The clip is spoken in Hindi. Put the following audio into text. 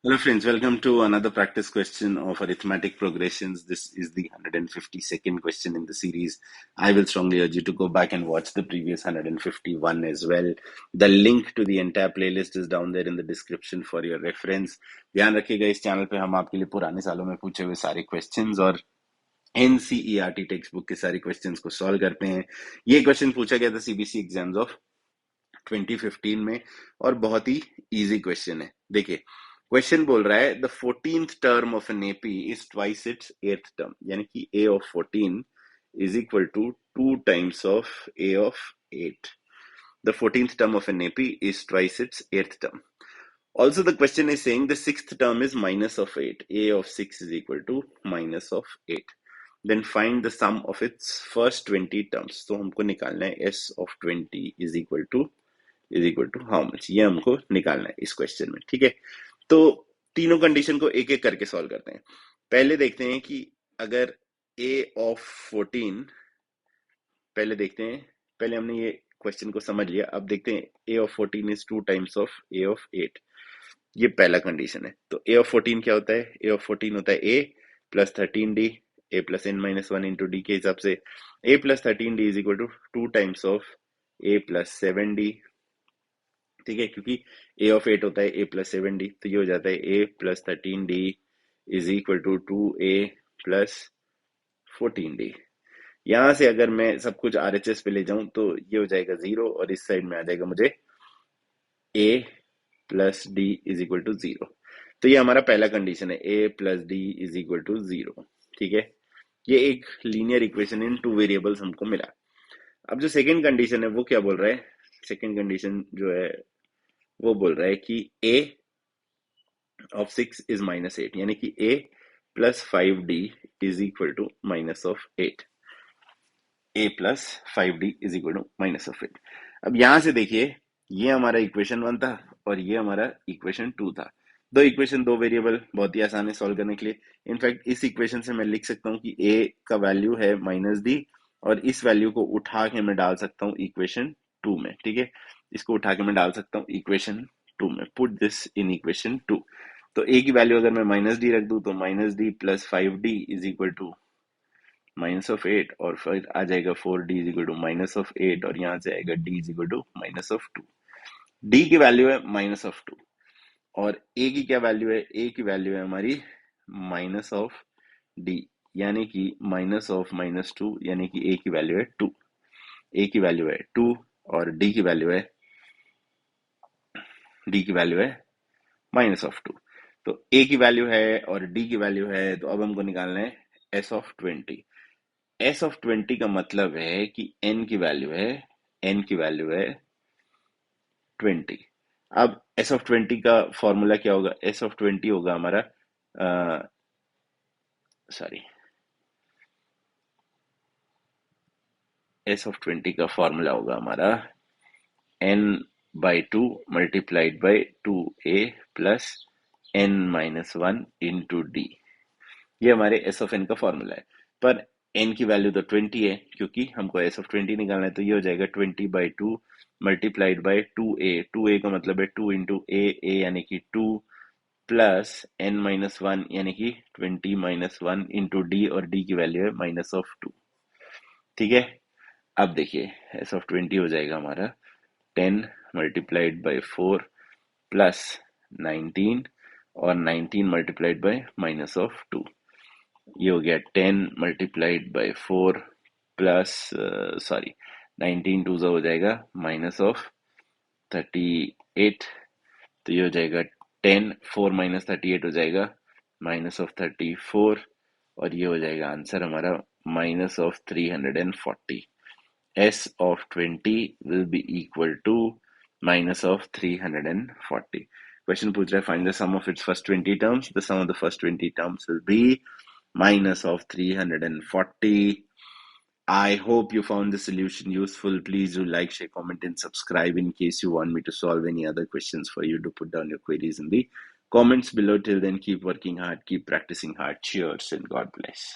Hello friends, welcome to another practice question of arithmetic progressions. This is the 152nd question in the series. I will strongly urge you to go back and watch the previous 151 as well. The link to the entire playlist is down there in the description for your reference. ध्यान रखिएगा इस चैनल पे हम आपके लिए पुराने सालों में पूछे हुए सारे क्वेश्चंस और एनसीईआरटी टेक्स्ट बुक के सारे क्वेश्चंस को सॉल्व करते हैं। ये क्वेश्चन पूछा गया था सीबीएसई एग्जाम्स ऑफ 2015 में और बहुत ही इजी क्वेश्चन है। देखिए क्वेश्चन बोल रहा है the 14th term of an AP is twice its 8th term, यानी कि a of 14 is equal to 2 times of a of 8. The 14th term of an AP is twice its 8th term. Also, the question is saying the 6th term is minus of 8. A of 6 is equal to minus of 8. Then find the sum of its first 20 terms. तो हमको निकालना है S of 20 is equal to how much, ये हमको निकालना है इस क्वेश्चन में। ठीक है, तो तीनों कंडीशन को एक एक करके सॉल्व करते हैं। पहले देखते हैं कि अगर a of 14, पहले देखते हैं, पहले हमने ये क्वेश्चन को समझ लिया, अब देखते हैं a of 14 is 2 times of a of 8। ये पहला कंडीशन है। तो a of 14 क्या होता है? a of 14 होता है a plus 13d, a plus n minus 1 into d के हिसाब से a plus 13d is equal to 2 times of a plus 7d। ठीक है, क्योंकि a of 8 होता है a plus 7d, तो ये हो जाता है a plus 13d is equal to 2a plus 14d। यहां से अगर मैं सब कुछ RHS पे ले जाऊं तो ये हो जाएगा 0 और इस साइड में आ जाएगा मुझे a plus d is equal to 0। तो ये हमारा पहला कंडीशन है, a plus d is equal to 0। ठीक है, ये एक linear equation in two variables हमको मिला। अब जो सेकेंड कंडीशन है वो क्या बोल रहा है? सेकेंड कंडीशन जो है वो बोल रहा है कि a of 6 is minus 8, यानी कि a plus 5d is equal to minus of 8। a plus 5d is equal to minus of 8। अब यहां से देखिए, ये हमारा इक्वेशन 1 था और ये हमारा इक्वेशन 2 था। दो इक्वेशन, दो वेरिएबल, बहुत ही आसान है सॉल्व करने के लिए। इनफैक्ट इस इक्वेशन से मैं लिख सकता हूँ कि a का वैल्यू है माइनस डी और इस वैल्यू को उठा के मैं डाल सकता हूँ इक्वेशन 2 में। ठीक है, इसको उठा के मैं डाल सकता हूँ इक्वेशन 2 में। Put this in equation 2। तो a की वैल्यू अगर मैं माइनस डी रख दूं तो minus D plus 5d is equal to minus of 8 और फिर आ जाएगा 4d is equal to minus of 8 और यहां से आएगा d is equal to minus of 2। d की वैल्यू है माइनस ऑफ 2 और a की क्या वैल्यू है? a की वैल्यू है हमारी माइनस ऑफ d, यानी कि माइनस ऑफ माइनस 2, यानी कि a की वैल्यू है 2। a की वैल्यू है 2 और d की वैल्यू है माइनस ऑफ 2। तो a की वैल्यू है और d की वैल्यू है, तो अब हमको निकालना है s ऑफ 20। s ऑफ 20 का मतलब है कि n की वैल्यू है 20। अब s ऑफ 20 का फॉर्मूला क्या होगा? s ऑफ 20 होगा हमारा s ऑफ 20 का फॉर्मूला होगा हमारा n by 2 multiplied by 2a plus n minus 1 into d। ये हमारे s ऑफ n का फॉर्मूला है, पर n की वैल्यू तो 20 है, क्योंकि हमको s ऑफ 20 निकालना है। तो ये हो जाएगा 20 by 2 मल्टीप्लाइड बाय 2a का मतलब है 2 इंटू a यानी कि 2 प्लस n माइनस 1 यानी कि 20 माइनस 1 इंटू d और d की वैल्यू है माइनस ऑफ 2। ठीक है, अब देखिए s ऑफ 20 हो जाएगा हमारा 10 मल्टीप्लाइड बाय 4 प्लस 19 और 19 मल्टीप्लाइड बाय माइनस ऑफ 2। ये हो गया 10 मल्टीप्लाइड बाय 4 प्लस 19 टू हो जाएगा माइनस ऑफ 38। तो ये हो जाएगा 10, 4 माइनस 38 हो जाएगा माइनस ऑफ 34 और ये हो जाएगा आंसर हमारा minus of 340। s of 20 will be equal to minus of 340। Question पूछ रहा है find the sum of its first 20 terms. The sum of the first 20 terms will be minus of 340। I hope you found the solution useful. Please do like, share, comment, and subscribe in case you want me to solve any other questions for you to put down your queries in the comments below. Till then, keep working hard, keep practicing hard. Cheers and God bless.